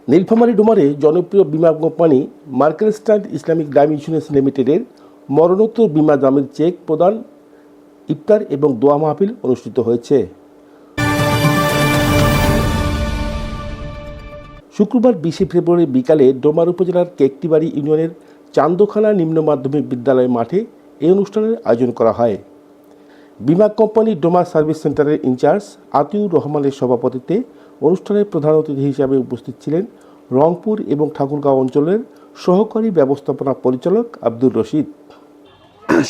নীলফামারী ডোমারে জনপ্রিয় বিমা company Markle stand Islamic life insurance লিমিটেডের মরণোত্তর বিমা দামের চেক প্রদান, ইফতার এবং দোয়া মাহফিল অনুষ্ঠিত হয়েছে। শুক্রবার 20 ফেব্রুয়ারি বিকালে ডোমার উপজেলার কেকটিবাড়ি ইউনিয়নের চান্দখানা নিম্ন মাধ্যমিক বিদ্যালয় মাঠে এই অনুষ্ঠানের আয়োজন করা হয়। বিমা কোম্পানি ডোমা সার্ভিস সেন্টারের ইনচার্জ আতিউর রহমানের সভাপতিত্বে অনুষ্ঠানের প্রধান অতিথি হিসাবে উপস্থিত ছিলেন রংপুর এবং ঠাকুরগাঁও অঞ্চলের সহকারী ব্যবস্থাপনা পরিচালক আব্দুর রশিদ।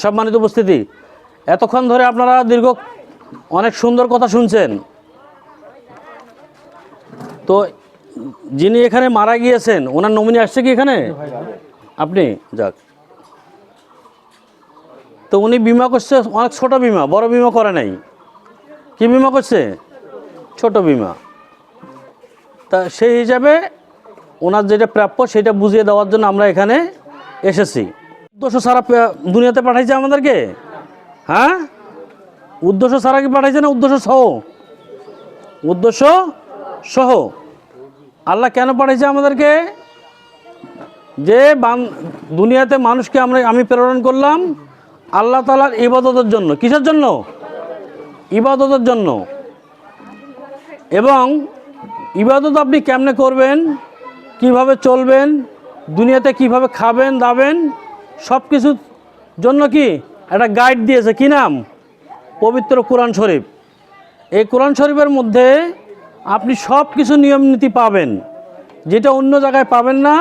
সম্মানিত উপস্থিতি, এতক্ষণ ধরে আপনারা অনেক সুন্দর কথা শুনছেন। তো যিনি এখানে মারা গিয়েছেন ওনার নমিনি আসছে কি এখানে? আপনি যাক। তো উনি বিমা করছে অনেক ছোট বিমা, বড় বিমা করে নাই। কি বিমা করছে? ছোট বিমা। তা সেই হিসাবে ওনার যেটা প্রাপ্য সেটা বুঝিয়ে দেওয়ার জন্য আমরা এখানে এসেছি। উদ্দেশ্য সারা দুনিয়াতে পাঠাইছে আমাদেরকে, হ্যাঁ? উদ্দেশ্য সারা কি পাঠাইছে না উদ্দেশ্য সহ? উদ্দেশ্য সহ। আল্লাহ কেন পাঠাইছে আমাদেরকে? যে দুনিয়াতে মানুষকে আমি প্রেরণ করলাম আল্লাহ তাআলার ইবাদতের জন্য। কিসের জন্য? ইবাদতের জন্য। এবং ইবাদত আপনি কেমনে করবেন, কিভাবে চলবেন, দুনিয়াতে কিভাবে খাবেন দাবেন, সব কিছুর জন্য কি একটা গাইড দিয়েছে। কি নাম? পবিত্র কোরআন শরীফ। এই কোরআন শরীফের মধ্যে আপনি সব কিছু নিয়ম নীতি পাবেন, যেটা অন্য জায়গায় পাবেন না।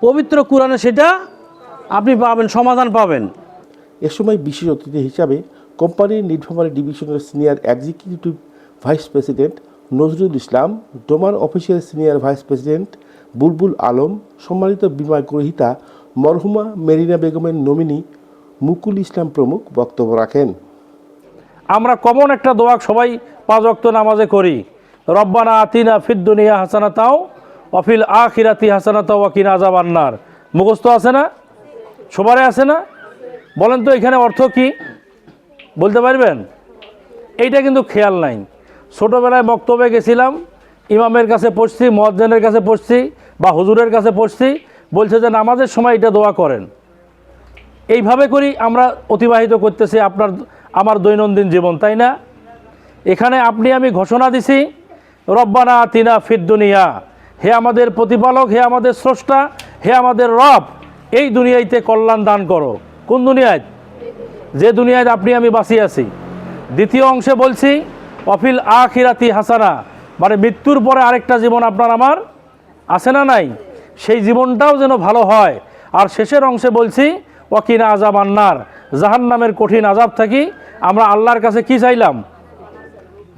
পবিত্র কোরআনে সেটা আপনি পাবেন, সমাধান পাবেন। এ সময় বিশেষ অতিথি হিসাবে কোম্পানির নীলফামারী ডিভিশনের senior executive vice president Nazrul Islam, Domar official senior vice president Bulbul Alam, সম্মানিত বিমা গ্রহীতা মরহুমা মেরিনা বেগমের নমিনি মুকুল ইসলাম প্রমুখ বক্তব্য রাখেন। আমরা কমন একটা দোয়া সবাই 5 ওয়াক্ত নামাজে করি, রব্বানা আতিনা ফিদ দুনিয়া হাসানাতাও ওয়া ফিল আখিরাতি হাসানাতাও ওয়া কিনা আযাবান্নার। মুখস্থ আছে না? সবারই আছে না? বলেন তো এখানে অর্থ কি বলতে পারবেন? এইটা কিন্তু খেয়াল নাই। ছোটোবেলায় বক্তব্যে গেছিলাম, ইমামের কাছে পড়ছি, মুয়াজ্জিনের কাছে পড়ছি বা হুজুরের কাছে পড়ছি, বলছে যে নামাজের সময় এটা দোয়া করেন। এইভাবে করি আমরা অতিবাহিত করতেছি আমার দৈনন্দিন জীবন, তাই না? এখানে আমি ঘোষণা দিছি, রব্বানা আতিনা ফিদ দুনিয়া, হে আমাদের প্রতিপালক, হে আমাদের স্রষ্টা, হে আমাদের রব, এই দুনিয়াতে কল্যাণ দান করো। কোন দুনিয়ায়? যে দুনিয়ায় আমি বাঁচিয়ে আছি। দ্বিতীয় অংশে বলছি অফিল আখিরাতি হাসানা, মানে মৃত্যুর পরে আরেকটা জীবন আপনার আমার আছে না নাই, সেই জীবনটাও যেন ভালো হয়। আর শেষের অংশে বলছি ওয়াকিনা আযাবান্নার, জাহান্নামের কঠিন আযাব থাকি আমরা আল্লাহর কাছে কি চাইলাম?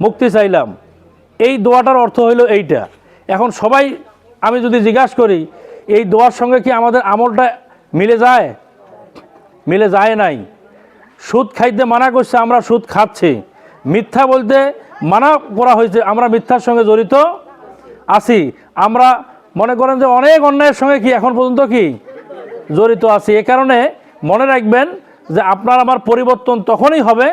মুক্তি চাইলাম। এই দোয়াটার অর্থ হইল এইটা। এখন সবাই আমি যদি জিজ্ঞাসা করি এই দোয়ার সঙ্গে কি আমাদের আমলটা মিলে যায়? মিলে যায় নাই। সুদ খাইতে মানা করছে, আমরা সুদ খাচ্ছি। মিথ্যা বলতে মানা করা হয়েছে, আমরা মিথ্যার সঙ্গে জড়িত আছি। আমরা মনে করেন যে অনেক অন্যায়ের সঙ্গে কি এখন পর্যন্ত কি জড়িত আছি। এ কারণে মনে রাখবেন যে আপনার আমার পরিবর্তন তখনই হবে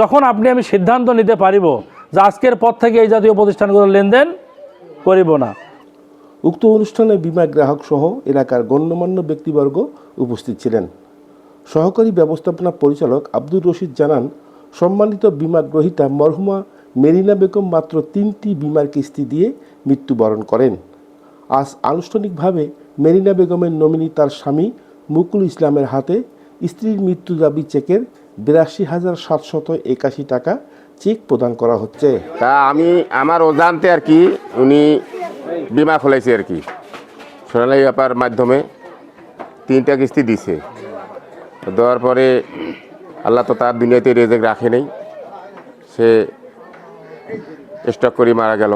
যখন আমি সিদ্ধান্ত নিতে পারিব যে আজকের পর থেকে এই জাতীয় প্রতিষ্ঠানগুলোর লেনদেন করিব না। উক্ত অনুষ্ঠানে বিমা গ্রাহক সহ এলাকার গণ্যমান্য ব্যক্তিবর্গ উপস্থিত ছিলেন। সহকারী ব্যবস্থাপনা পরিচালক আব্দুর রশিদ জানান, সম্মানিত বিমা গ্রহীতা মরহুমা মেরিনা বেগম মাত্র 3টি বিমার কিস্তি দিয়ে মৃত্যুবরণ করেন। আজ আনুষ্ঠানিকভাবে মেরিনা বেগমের নমিনি তার স্বামী মুকুল ইসলামের হাতে স্ত্রীর মৃত্যু দাবি চেকের 82,781 টাকা চেক প্রদান করা হচ্ছে। তা আমি আমার অজান্তে আর কি উনি বিমা খুলেছে আর কি, সোনালী ব্যাপার মাধ্যমে 3টা কিস্তি দিছে। দেওয়ার পরে আল্লাহ তো তার দুনিয়াতে রেজেক রাখে নেই, সে স্টক করে মারা গেল।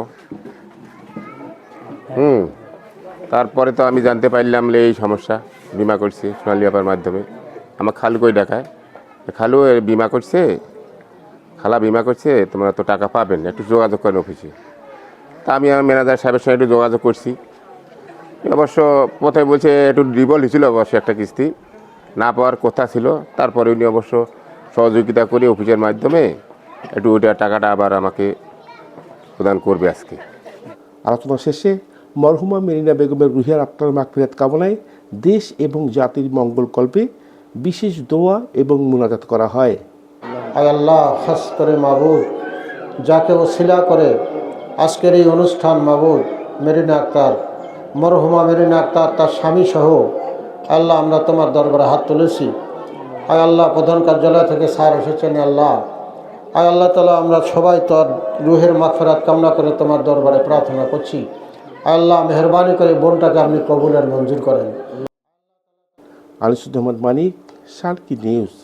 তারপরে তো আমি জানতে পারলাম এই সমস্যা, বিমা করছে সোনালী ব্যাপার মাধ্যমে। আমার খালু কই ডাকায়, খালু বিমা করছে, খালা বিমা করছে, তোমরা তো টাকা পাবেন, একটু যোগাযোগ করেন অফিসে। তা আমি আমার ম্যানেজার সাহেবের সঙ্গে একটু যোগাযোগ করছি। অবশ্য প্রথমে বলছে একটু ডিবল হয়েছিল, অবশ্য একটা কিস্তি না পাওয়ার কথা ছিল। তারপরে উনি অবশ্য সহযোগিতা করে অফিসের মাধ্যমে একটু ওইটা টাকাটা আবার আমাকে প্রদান করবে আজকে। আলোচনা শেষে মরহুমা মেরিনা বেগমের রুহের আত্মার মাগফিরাত কামনায় দেশ এবং জাতির মঙ্গল কল্পে বিশেষ দোয়া এবং মুনাজাত করা হয়। আয় আল্লাহ, খাস করে মাবুদ, যাকে ওসিলা করে আজকের এই অনুষ্ঠান মাবুদ মেরিনা আক্তার, মরহুমা মেরিনা আক্তার তার স্বামী সহ আল্লাহ আমরা তোমার দরবারে হাত তুলেছি। আয় আল্লাহ, প্রধান কার্যালয় থেকে স্যার এসেছেন। আল্লাহ, আয় আল্লাহ তাআলা, আমরা সবাই তোর রুহের মাগফিরাত কামনা করে তোমার দরবারে প্রার্থনা করছি। আয় আল্লাহ, মেহরবানি করে বোনটাকে আপনি কবুল আর মঞ্জুর করেন। আনিসুজ্জামান মানিক, সার্কি নিউজ।